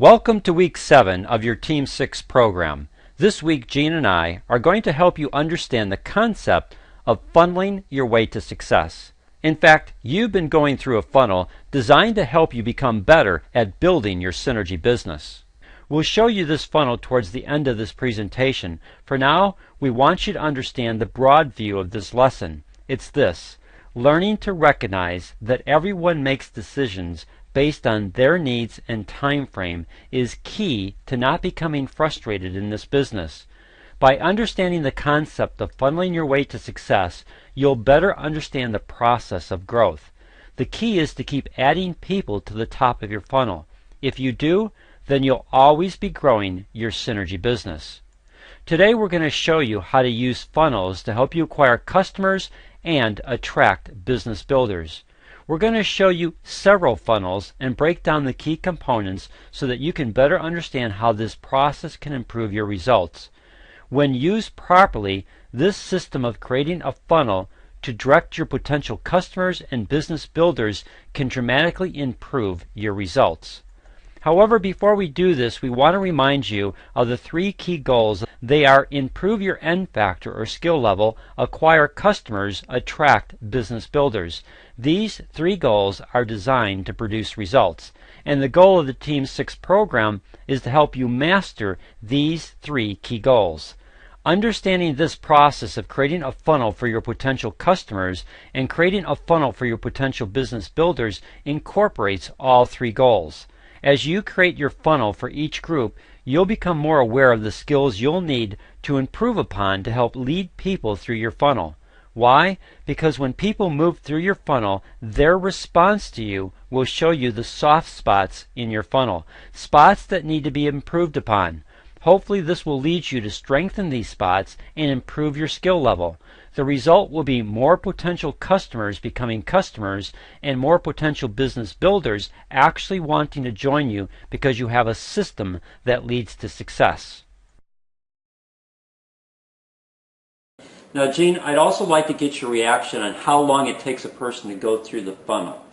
Welcome to Week 7 of your Team 6 program. This week, Gene and I are going to help you understand the concept of funneling your way to success. In fact, you've been going through a funnel designed to help you become better at building your synergy business. We'll show you this funnel towards the end of this presentation. For now, we want you to understand the broad view of this lesson. It's this: learning to recognize that everyone makes decisions based on their needs and time frame is key to not becoming frustrated in this business. By understanding the concept of funneling your way to success, you'll better understand the process of growth. The key is to keep adding people to the top of your funnel. If you do, then you'll always be growing your synergy business. Today we're going to show you how to use funnels to help you acquire customers and attract business builders. We're going to show you several funnels and break down the key components so that you can better understand how this process can improve your results. When used properly, this system of creating a funnel to direct your potential customers and business builders can dramatically improve your results. However, before we do this, we want to remind you of the three key goals. They are improve your N factor or skill level, acquire customers, attract business builders. These three goals are designed to produce results. And the goal of the Team 6 program is to help you master these three key goals. Understanding this process of creating a funnel for your potential customers and creating a funnel for your potential business builders incorporates all three goals. As you create your funnel for each group, you'll become more aware of the skills you'll need to improve upon to help lead people through your funnel. Why? Because when people move through your funnel, their response to you will show you the soft spots in your funnel, spots that need to be improved upon. Hopefully this will lead you to strengthen these spots and improve your skill level. The result will be more potential customers becoming customers and more potential business builders actually wanting to join you because you have a system that leads to success. Now, Gene, I'd also like to get your reaction on how long it takes a person to go through the funnel.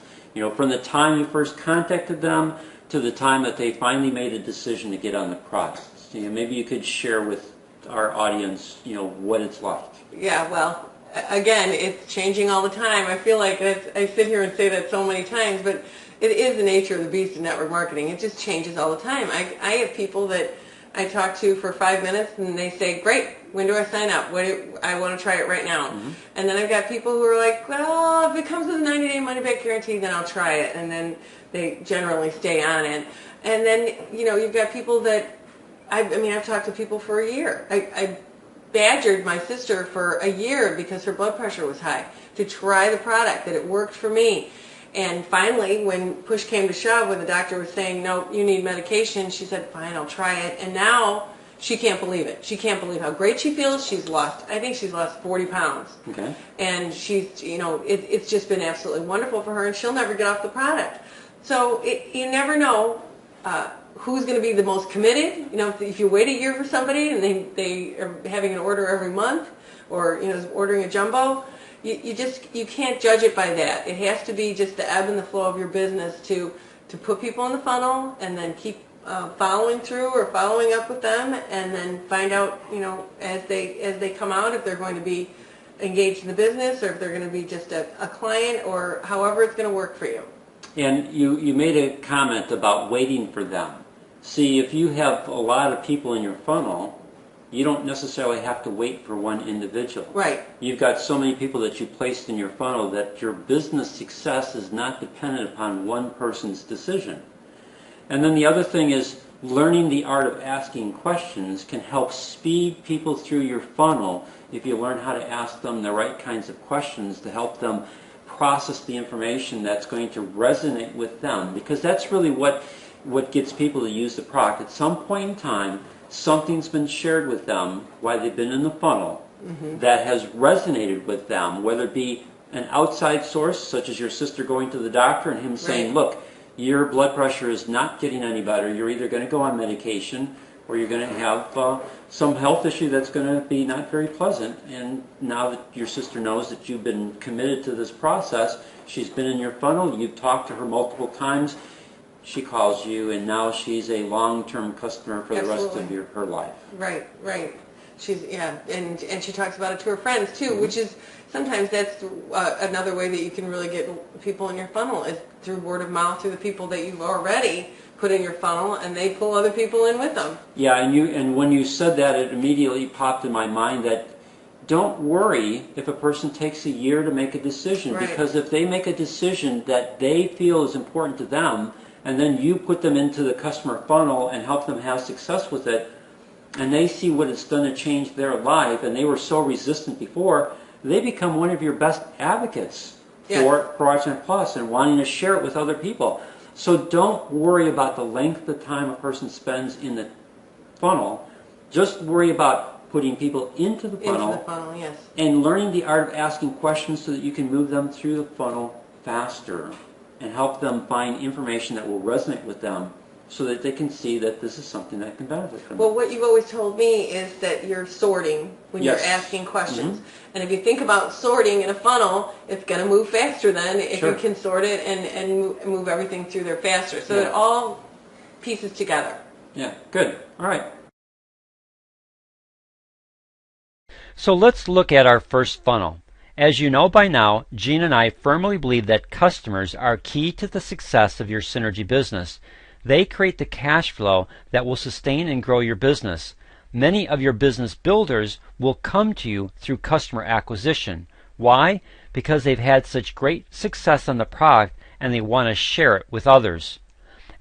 From the time you first contacted them to the time that they finally made a decision to get on the product. Maybe you could share with our audience, what it's like. Yeah, well, again, it's changing all the time. I feel like I sit here and say that so many times, but it is the nature of the beast in network marketing. It just changes all the time. I have people that I talk to for 5 minutes and they say, great, when do I sign up? I want to try it right now. Mm-hmm. And then I've got people who are like, well, if it comes with a 90-day money-back guarantee, then I'll try it. And then they generally stay on it. And then, you've got people that, I've talked to people for a year. I badgered my sister for a year because her blood pressure was high to try the product, that it worked for me. And finally, when push came to shove, when the doctor was saying, no, you need medication, she said, fine, I'll try it. And now she can't believe it. She can't believe how great she feels. I think she's lost 40 pounds. Okay. And she's, it's just been absolutely wonderful for her, and she'll never get off the product. So you never know who's going to be the most committed. If you wait a year for somebody and they are having an order every month, or ordering a jumbo, you can't judge it by that. It has to be just the ebb and the flow of your business to put people in the funnel and then keep following through or following up with them, and then find out as they come out if they're going to be engaged in the business or if they're going to be just a client, or however it's going to work for you. And you made a comment about waiting for them. See, if you have a lot of people in your funnel, you don't necessarily have to wait for one individual. Right. You've got so many people that you placed in your funnel that your business success is not dependent upon one person's decision. And then the other thing is, learning the art of asking questions can help speed people through your funnel if you learn how to ask them the right kinds of questions to help them process the information that's going to resonate with them, because that's really what gets people to use the product. At some point in time, something's been shared with them while they've been in the funnel that has resonated with them, whether it be an outside source, such as your sister going to the doctor and him saying, look, your blood pressure is not getting any better. You're either going to go on medication or you're going to have some health issue that's going to be not very pleasant. And now that your sister knows that you've been committed to this process, she's been in your funnel, you've talked to her multiple times, she calls you, and now she's a long-term customer for the rest of Absolutely. her life. Right, right. She's and she talks about it to her friends too, which is sometimes that's another way that you can really get people in your funnel is through word of mouth, through the people that you've already put in your funnel, and they pull other people in with them. Yeah, and when you said that, it immediately popped in my mind that don't worry if a person takes a year to make a decision, Right. because if they make a decision that they feel is important to them, and then you put them into the customer funnel and help them have success with it, and they see what it's done to change their life, and they were so resistant before, they become one of your best advocates for Project Plus and wanting to share it with other people. So don't worry about the length of time a person spends in the funnel. Just worry about putting people into the funnel, Yes. and learning the art of asking questions so that you can move them through the funnel faster and help them find information that will resonate with them so that they can see that this is something that can benefit them. Well, what you've always told me is that you're sorting when Yes. you're asking questions. And if you think about sorting in a funnel, it's going to move faster then if Sure. you can sort it and move everything through there faster. So it all pieces together. Yeah, good. All right. So let's look at our first funnel. As you know by now, Gene and I firmly believe that customers are key to the success of your Synergy business. They create the cash flow that will sustain and grow your business. Many of your business builders will come to you through customer acquisition. Why? Because they've had such great success on the product and they want to share it with others.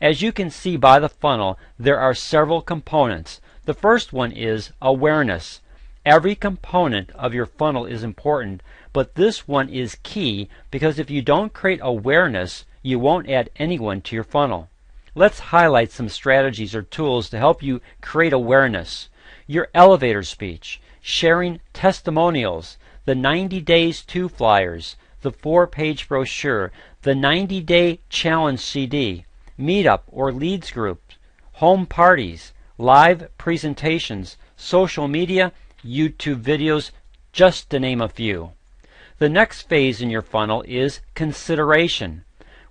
As you can see by the funnel, there are several components. The first one is awareness. Every component of your funnel is important, but this one is key because if you don't create awareness, you won't add anyone to your funnel. Let's highlight some strategies or tools to help you create awareness. Your elevator speech, sharing testimonials, the 90 Days 2 flyers, the 4-page brochure, the 90-day challenge CD, meetup or leads groups, home parties, live presentations, social media, YouTube videos, just to name a few. The next phase in your funnel is consideration.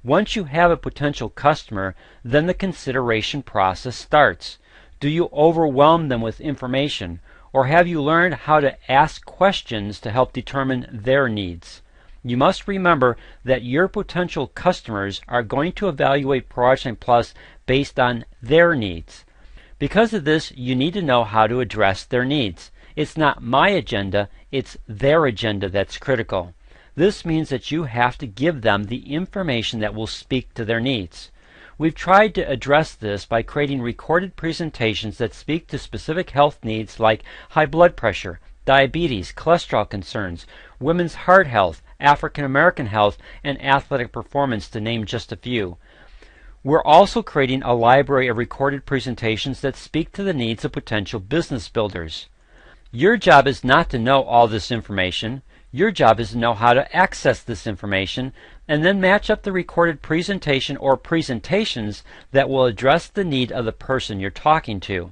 Once you have a potential customer, then the consideration process starts. Do you overwhelm them with information, or have you learned how to ask questions to help determine their needs? You must remember that your potential customers are going to evaluate Project Plus based on their needs. Because of this, you need to know how to address their needs. It's not my agenda, it's their agenda that's critical. This means that you have to give them the information that will speak to their needs. We've tried to address this by creating recorded presentations that speak to specific health needs like high blood pressure, diabetes, cholesterol concerns, women's heart health, African American health, and athletic performance, to name just a few. We're also creating a library of recorded presentations that speak to the needs of potential business builders. Your job is not to know all this information. Your job is to know how to access this information and then match up the recorded presentation or presentations that will address the need of the person you're talking to.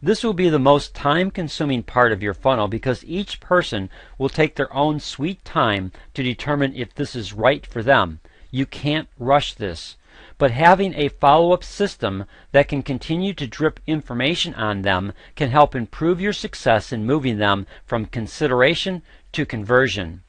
This will be the most time-consuming part of your funnel because each person will take their own sweet time to determine if this is right for them. You can't rush this. But having a follow-up system that can continue to drip information on them can help improve your success in moving them from consideration to conversion.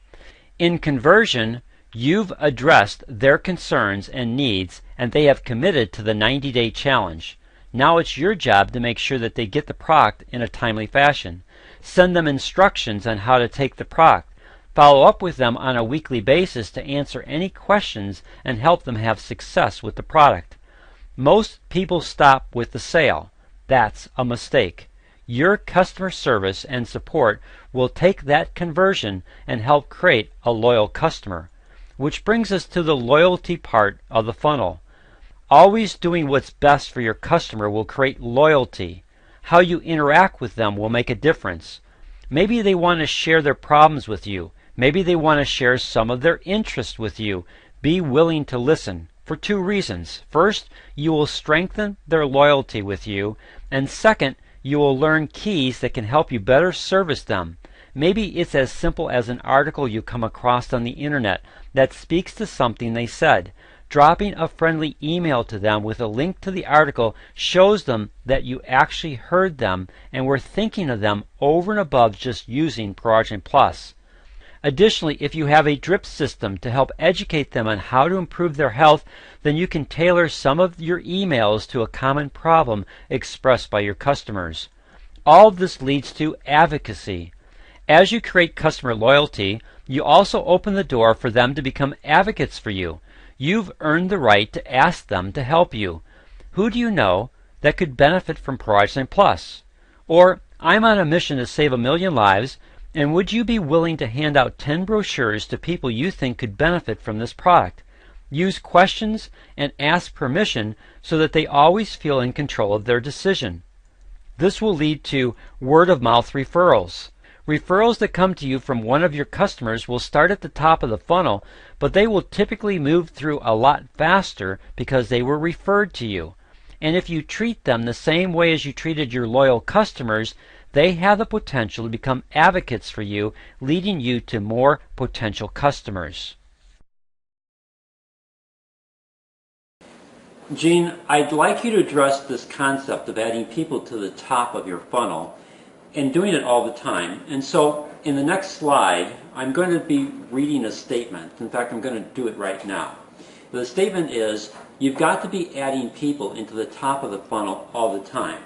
In conversion, you've addressed their concerns and needs, and they have committed to the 90-day challenge. Now it's your job to make sure that they get the product in a timely fashion. Send them instructions on how to take the product. Follow up with them on a weekly basis to answer any questions and help them have success with the product. Most people stop with the sale. That's a mistake. Your customer service and support will take that conversion and help create a loyal customer. Which brings us to the loyalty part of the funnel. Always doing what's best for your customer will create loyalty. How you interact with them will make a difference. Maybe they want to share their problems with you. Maybe they want to share some of their interest with you. Be willing to listen for two reasons. First, you will strengthen their loyalty with you, and second, you will learn keys that can help you better service them. Maybe it's as simple as an article you come across on the internet that speaks to something they said. Dropping a friendly email to them with a link to the article shows them that you actually heard them and were thinking of them over and above just using ProArgent Plus. Additionally, if you have a drip system to help educate them on how to improve their health, then you can tailor some of your emails to a common problem expressed by your customers. All of this leads to advocacy. As you create customer loyalty, you also open the door for them to become advocates for you. You've earned the right to ask them to help you. Who do you know that could benefit from ProArgent Plus? Or, I'm on a mission to save 1 million lives, and would you be willing to hand out 10 brochures to people you think could benefit from this product? Use questions and ask permission so that they always feel in control of their decision. This will lead to word-of-mouth referrals. Referrals that come to you from one of your customers will start at the top of the funnel, but they will typically move through a lot faster because they were referred to you. And if you treat them the same way as you treated your loyal customers, they have the potential to become advocates for you, leading you to more potential customers. Gene, I'd like you to address this concept of adding people to the top of your funnel and doing it all the time. And so in the next slide, I'm going to be reading a statement. In fact, I'm going to do it right now. The statement is, you've got to be adding people into the top of the funnel all the time.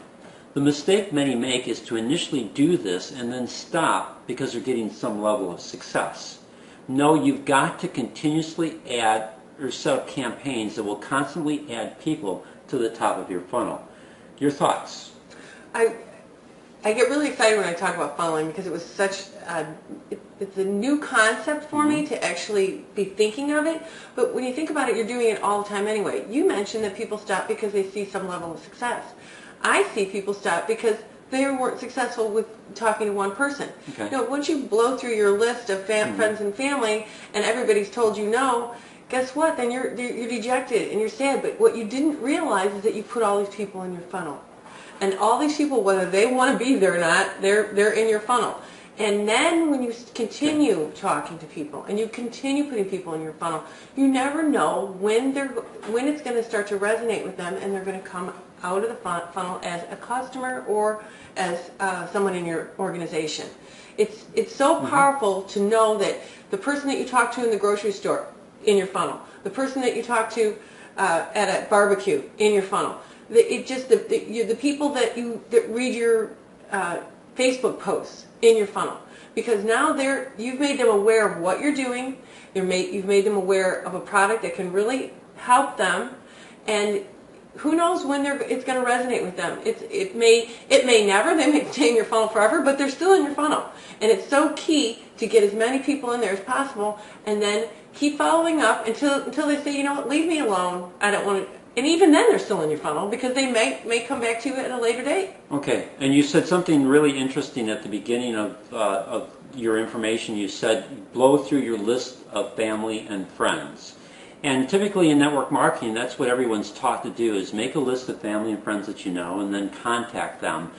The mistake many make is to initially do this and then stop because they're getting some level of success. No, you've got to continuously add or set up campaigns that will constantly add people to the top of your funnel. Your thoughts? I get really excited when I talk about funneling because it was such it's a new concept for me to actually be thinking of it. But when you think about it, you're doing it all the time anyway. You mentioned that people stop because they see some level of success. I see people stop because they weren't successful with talking to one person. Okay. You know, once you blow through your list of friends and family and everybody's told you no, guess what? Then you're dejected and you're sad. But what you didn't realize is that you put all these people in your funnel. And all these people, whether they want to be there or not, they're in your funnel. And then when you continue talking to people and you continue putting people in your funnel, you never know when it's going to start to resonate with them and they're going to come out of the funnel as a customer or as someone in your organization. It's so powerful to know that the person that you talk to in the grocery store, in your funnel, the person that you talk to at a barbecue, in your funnel, the people that read your Facebook posts in your funnel, because now you've made them aware of what you're doing. You've made them aware of a product that can really help them, and who knows when it's going to resonate with them. It may never. They may stay in your funnel forever, but they're still in your funnel, and it's so key to get as many people in there as possible, and then keep following up until they say, you know what, leave me alone. I don't want to. And even then, they're still in your funnel because they may come back to you at a later date. Okay, and you said something really interesting at the beginning of your information. You said blow through your list of family and friends. And typically in network marketing, that's what everyone's taught to do, is make a list of family and friends that you know and then contact them.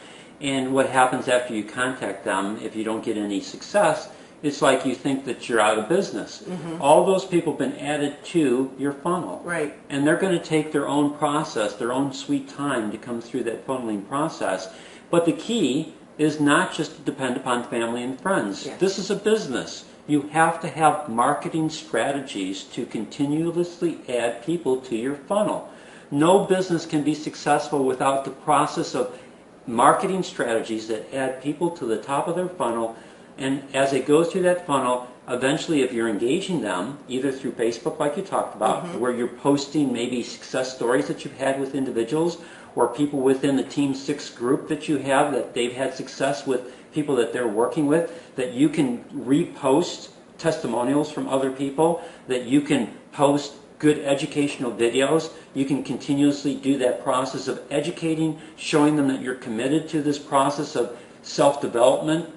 And what happens after you contact them, if you don't get any success, it's like you think that you're out of business. All those people have been added to your funnel. Right. And they're going to take their own process, their own sweet time to come through that funneling process. But the key is not just to depend upon family and friends. Yes. This is a business. You have to have marketing strategies to continuously add people to your funnel. No business can be successful without the process of marketing strategies that add people to the top of their funnel. And as they go through that funnel, eventually if you're engaging them, either through Facebook like you talked about, where you're posting maybe success stories that you've had with individuals, or people within the Team 6 group that you have that they've had success with people that they're working with, that you can repost testimonials from other people, that you can post good educational videos. You can continuously do that process of educating, showing them that you're committed to this process of self-development,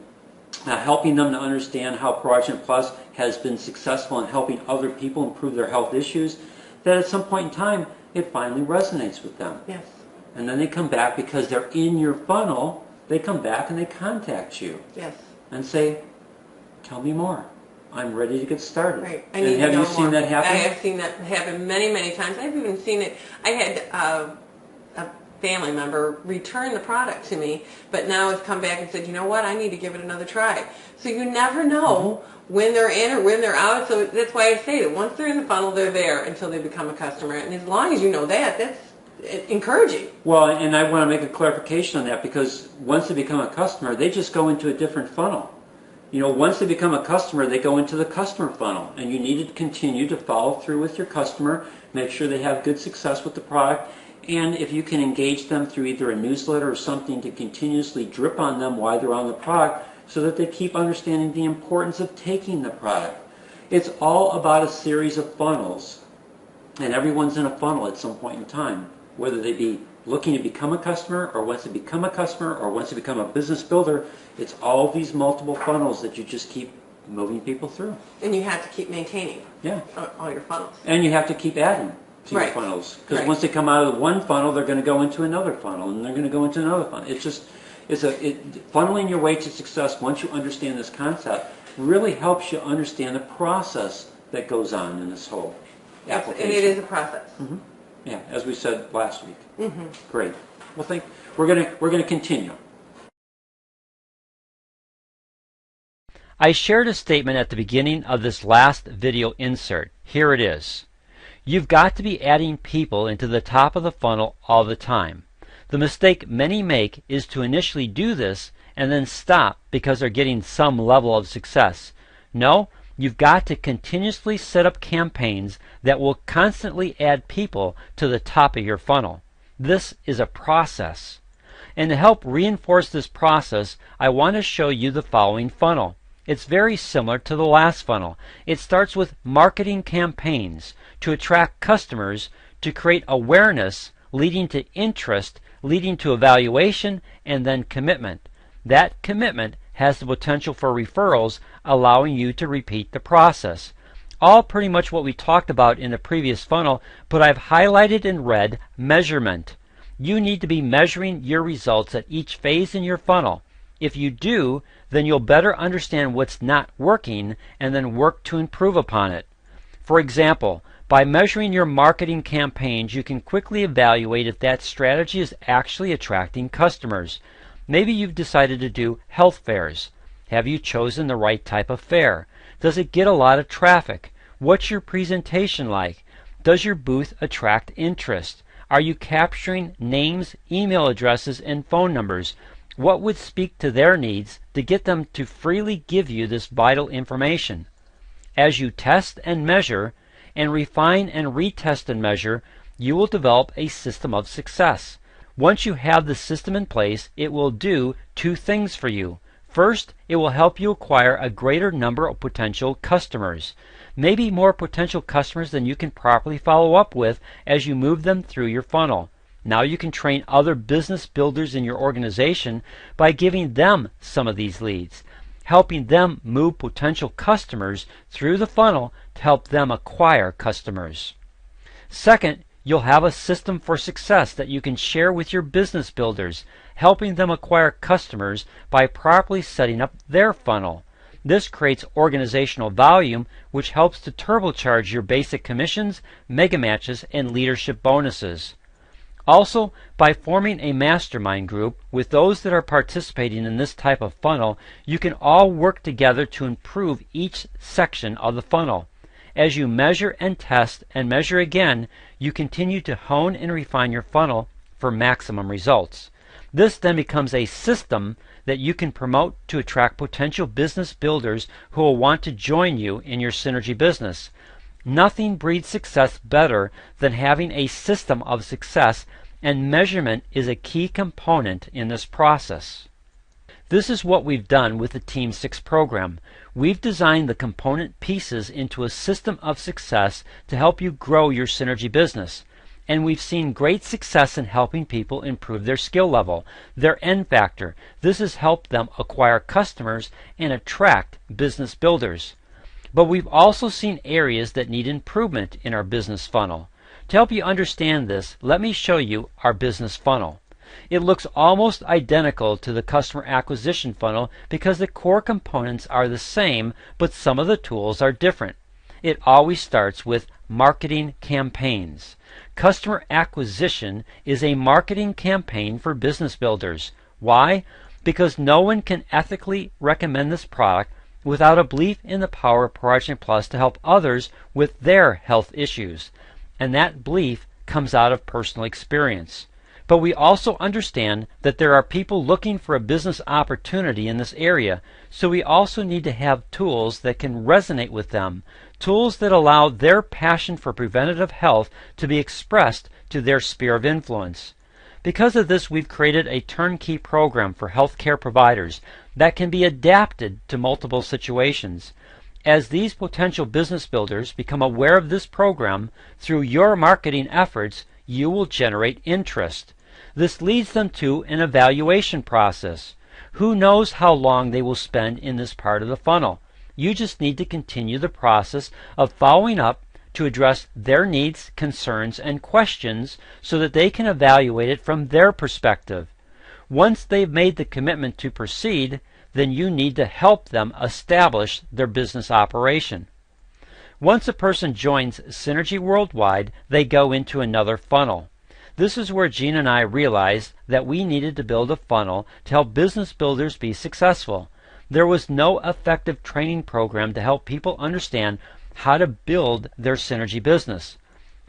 helping them to understand how ProArgent Plus has been successful in helping other people improve their health issues, that at some point in time, it finally resonates with them. Yes. And then they come back because they're in your funnel. They come back and they contact you. Yes. And say, tell me more. I'm ready to get started. Right. I And need have to know you seen more. that happen? I have seen that happen many, many times. I've even seen it. I had a family member return the product to me, but now has come back and said, you know what, I need to give it another try. So you never know when they're in or when they're out. So that's why I say that once they're in the funnel, they're there until they become a customer. And as long as you know that, that's encouraging. Well, and I want to make a clarification on that, because once they become a customer, they just go into a different funnel. You know, once they become a customer, they go into the customer funnel, and you need to continue to follow through with your customer, make sure they have good success with the product, and if you can engage them through either a newsletter or something to continuously drip on them while they're on the product so that they keep understanding the importance of taking the product. It's all about a series of funnels, and everyone's in a funnel at some point in time, whether they be looking to become a customer, or once they become a customer, or once they become a business builder. It's all these multiple funnels that you just keep moving people through. And you have to keep maintaining all your funnels. And you have to keep adding to your Right. funnels. Because Right. once they come out of the one funnel, they're going to go into another funnel, and they're going to go into another funnel. Funneling your way to success, once you understand this concept, really helps you understand the process that goes on in this whole application. And it is a process. Yeah, as we said last week. Great. Well, we're going to continue. I shared a statement at the beginning of this last video insert. Here it is. You've got to be adding people into the top of the funnel all the time. The mistake many make is to initially do this and then stop because they're getting some level of success. No, you've got to continuously set up campaigns that will constantly add people to the top of your funnel. This is a process. And to help reinforce this process, I want to show you the following funnel. It's very similar to the last funnel. It starts with marketing campaigns to attract customers, to create awareness, leading to interest, leading to evaluation, and then commitment. That commitment has the potential for referrals, allowing you to repeat the process. All pretty much what we talked about in the previous funnel, but I've highlighted in red measurement. You need to be measuring your results at each phase in your funnel. If you do, then you'll better understand what's not working and then work to improve upon it. For example, by measuring your marketing campaigns, you can quickly evaluate if that strategy is actually attracting customers. Maybe you've decided to do health fairs. Have you chosen the right type of fair? Does it get a lot of traffic? What's your presentation like? Does your booth attract interest? Are you capturing names, email addresses, and phone numbers? What would speak to their needs to get them to freely give you this vital information? As you test and measure, and refine and retest and measure, you will develop a system of success. Once you have the system in place, it will do two things for you. First, it will help you acquire a greater number of potential customers. Maybe more potential customers than you can properly follow up with as you move them through your funnel. Now you can train other business builders in your organization by giving them some of these leads, helping them move potential customers through the funnel to help them acquire customers. Second, you'll have a system for success that you can share with your business builders, helping them acquire customers by properly setting up their funnel. This creates organizational volume, which helps to turbocharge your basic commissions, mega matches, and leadership bonuses. Also, by forming a mastermind group with those that are participating in this type of funnel, you can all work together to improve each section of the funnel. As you measure and test and measure again, you continue to hone and refine your funnel for maximum results. This then becomes a system that you can promote to attract potential business builders who will want to join you in your synergy business. Nothing breeds success better than having a system of success, and measurement is a key component in this process. This is what we've done with the Team 6 program. We've designed the component pieces into a system of success to help you grow your synergy business. And we've seen great success in helping people improve their skill level, their N factor. This has helped them acquire customers and attract business builders. But we've also seen areas that need improvement in our business funnel. To help you understand this, let me show you our business funnel. It looks almost identical to the customer acquisition funnel because the core components are the same, but some of the tools are different. It always starts with marketing campaigns. Customer acquisition is a marketing campaign for business builders. Why? Because no one can ethically recommend this product without a belief in the power of Project Plus to help others with their health issues. And that belief comes out of personal experience. But we also understand that there are people looking for a business opportunity in this area, so we also need to have tools that can resonate with them, tools that allow their passion for preventative health to be expressed to their sphere of influence. Because of this, we've created a turnkey program for healthcare providers that can be adapted to multiple situations. As these potential business builders become aware of this program, through your marketing efforts, you will generate interest. This leads them to an evaluation process. Who knows how long they will spend in this part of the funnel? You just need to continue the process of following up to address their needs, concerns, and questions so that they can evaluate it from their perspective. Once they've made the commitment to proceed, then you need to help them establish their business operation. Once a person joins Synergy Worldwide, they go into another funnel. This is where Gene and I realized that we needed to build a funnel to help business builders be successful. There was no effective training program to help people understand how to build their Synergy business.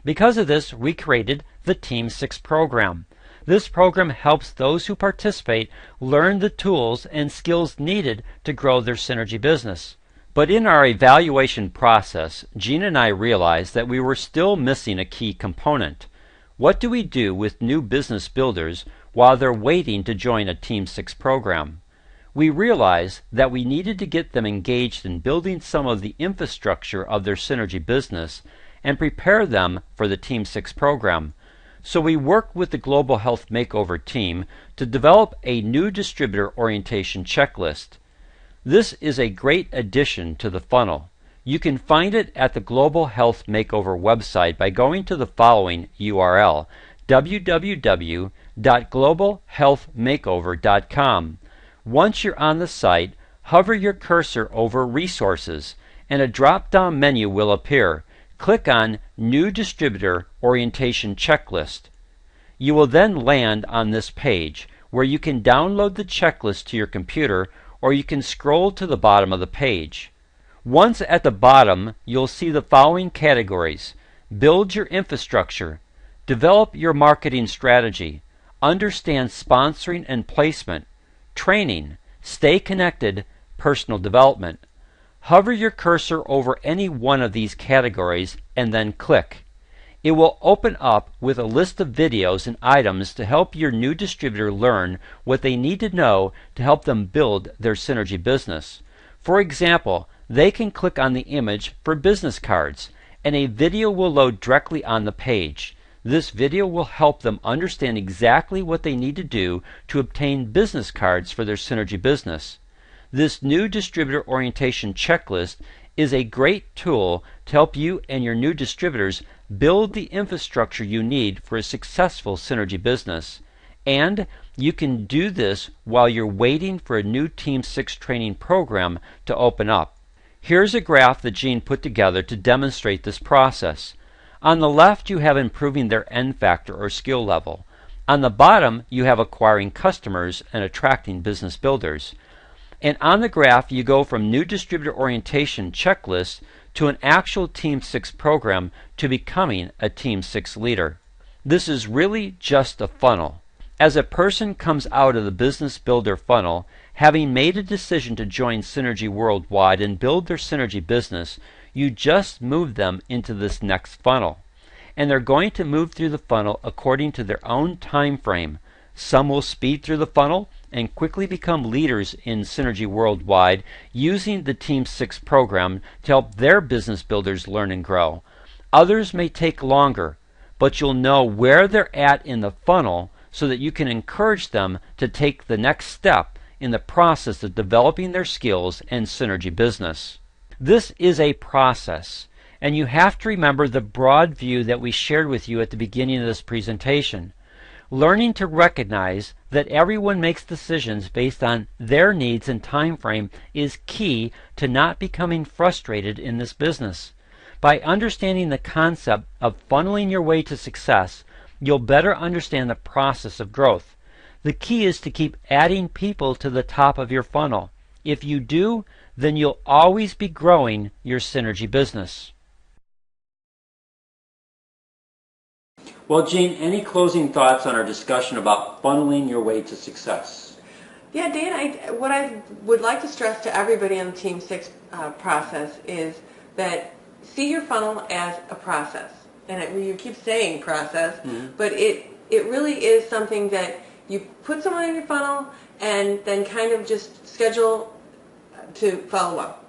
Because of this, we created the Team 6 program. This program helps those who participate learn the tools and skills needed to grow their Synergy business. But in our evaluation process, Gene and I realized that we were still missing a key component. What do we do with new business builders while they're waiting to join a Team 6 program? We realized that we needed to get them engaged in building some of the infrastructure of their Synergy business and prepare them for the Team 6 program. So we worked with the Global Health Makeover team to develop a new distributor orientation checklist. This is a great addition to the funnel. You can find it at the Global Health Makeover website by going to the following URL, www.globalhealthmakeover.com. Once you're on the site, hover your cursor over Resources, and a drop-down menu will appear. Click on New Distributor Orientation Checklist. You will then land on this page, where you can download the checklist to your computer, or you can scroll to the bottom of the page. Once at the bottom, you'll see the following categories: build your infrastructure, develop your marketing strategy, understand sponsoring and placement, training, stay connected, personal development. Hover your cursor over any one of these categories and then click. It will open up with a list of videos and items to help your new distributor learn what they need to know to help them build their Synergy business. For example, they can click on the image for business cards, and a video will load directly on the page. This video will help them understand exactly what they need to do to obtain business cards for their Synergy business. This new distributor orientation checklist is a great tool to help you and your new distributors build the infrastructure you need for a successful Synergy business. And you can do this while you're waiting for a new Team 6 training program to open up. Here's a graph that Gene put together to demonstrate this process. On the left, you have improving their N factor or skill level. On the bottom, you have acquiring customers and attracting business builders. And on the graph, you go from new distributor orientation checklist to an actual Team 6 program to becoming a Team 6 leader. This is really just a funnel. As a person comes out of the business builder funnel, having made a decision to join Synergy Worldwide and build their Synergy business, you just move them into this next funnel. And they're going to move through the funnel according to their own time frame. Some will speed through the funnel and quickly become leaders in Synergy Worldwide using the Team 6 program to help their business builders learn and grow. Others may take longer, but you'll know where they're at in the funnel so that you can encourage them to take the next step in the process of developing their skills and Synergy business. This is a process, and you have to remember the broad view that we shared with you at the beginning of this presentation. Learning to recognize that everyone makes decisions based on their needs and time frame is key to not becoming frustrated in this business. By understanding the concept of funneling your way to success, you'll better understand the process of growth. The key is to keep adding people to the top of your funnel. If you do, then you'll always be growing your synergy business. Well, Gene, any closing thoughts on our discussion about funneling your way to success? Yeah, Dan, what I would like to stress to everybody on the Team 6 process is that see your funnel as a process. And you keep saying process, but it really is something that you put someone in your funnel and then kind of just schedule to follow up.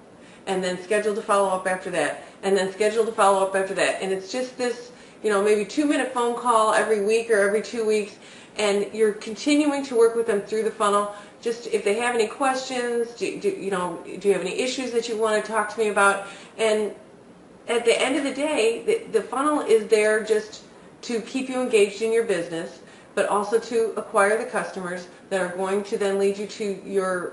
And then schedule to follow up after that. And then schedule to follow up after that. And it's just this, maybe 2-minute phone call every week or every 2 weeks. And you're continuing to work with them through the funnel. Just if they have any questions, do you have any issues that you want to talk to me about? And at the end of the day, the funnel is there just to keep you engaged in your business, but also to acquire the customers that are going to then lead you to your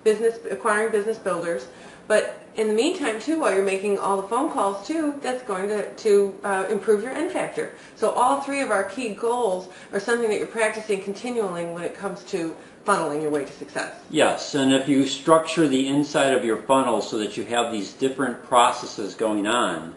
acquiring business builders. But in the meantime, too, while you're making all the phone calls, too, that's going to improve your N factor. So all three of our key goals are something that you're practicing continually when it comes to funneling your way to success. Yes, and if you structure the inside of your funnel so that you have these different processes going on,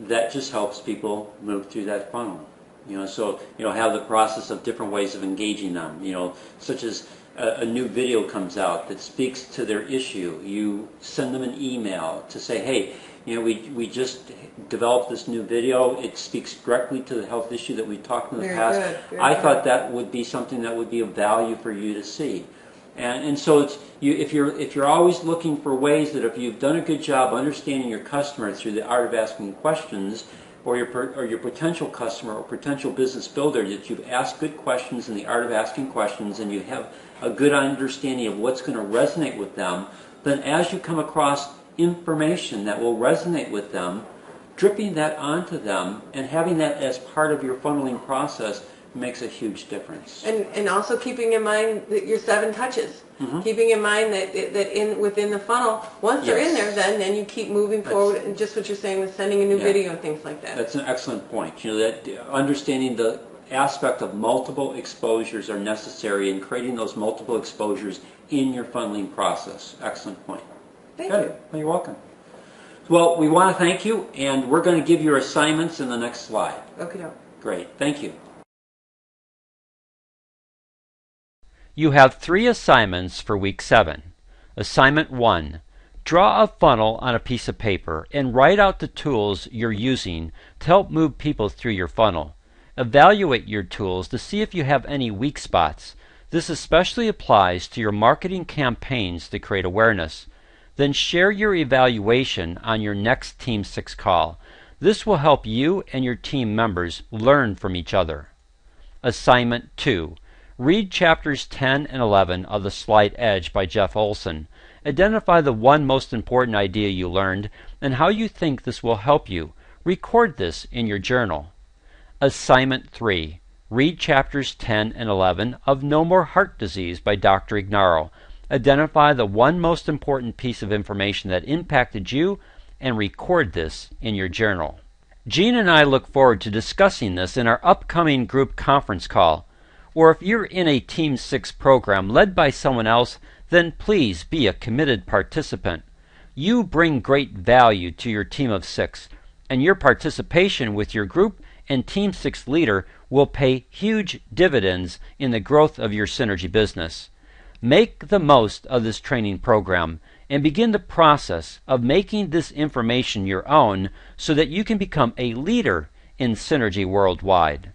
that just helps people move through that funnel. Have the process of different ways of engaging them, such as a new video comes out that speaks to their issue. You send them an email to say, hey, we just developed this new video. It speaks directly to the health issue that we talked in the past. I thought that would be something that would be of value for you to see. And so it's if you're always looking for ways that if you've done a good job understanding your customer through the art of asking questions, or your potential customer or potential business builder, that you've asked good questions in the art of asking questions and you have a good understanding of what's going to resonate with them, then as you come across information that will resonate with them, dripping that onto them and having that as part of your funneling process makes a huge difference. And also keeping in mind that your 7 touches. Keeping in mind that within the funnel, once they're in there, then you keep moving forward, and just what you're saying with sending a new video and things like that. That's an excellent point. That understanding the aspect of multiple exposures are necessary in creating those multiple exposures in your funneling process. Excellent point. Thank you. Well, you're welcome. Well, we want to thank you, and we're going to give your assignments in the next slide. Okay. Great. Thank you. You have 3 assignments for week 7. Assignment 1. Draw a funnel on a piece of paper and write out the tools you're using to help move people through your funnel. Evaluate your tools to see if you have any weak spots. This especially applies to your marketing campaigns to create awareness. Then share your evaluation on your next Team 6 call. This will help you and your team members learn from each other. Assignment 2. Read chapters 10 and 11 of The Slight Edge by Jeff Olson. Identify the one most important idea you learned and how you think this will help you. Record this in your journal. Assignment 3. Read chapters 10 and 11 of No More Heart Disease by Dr. Ignarro. Identify the one most important piece of information that impacted you and record this in your journal. Gene and I look forward to discussing this in our upcoming group conference call. Or if you're in a Team 6 program led by someone else, then please be a committed participant. You bring great value to your team of 6, and your participation with your group and Team 6 leader will pay huge dividends in the growth of your synergy business. Make the most of this training program and begin the process of making this information your own so that you can become a leader in synergy worldwide.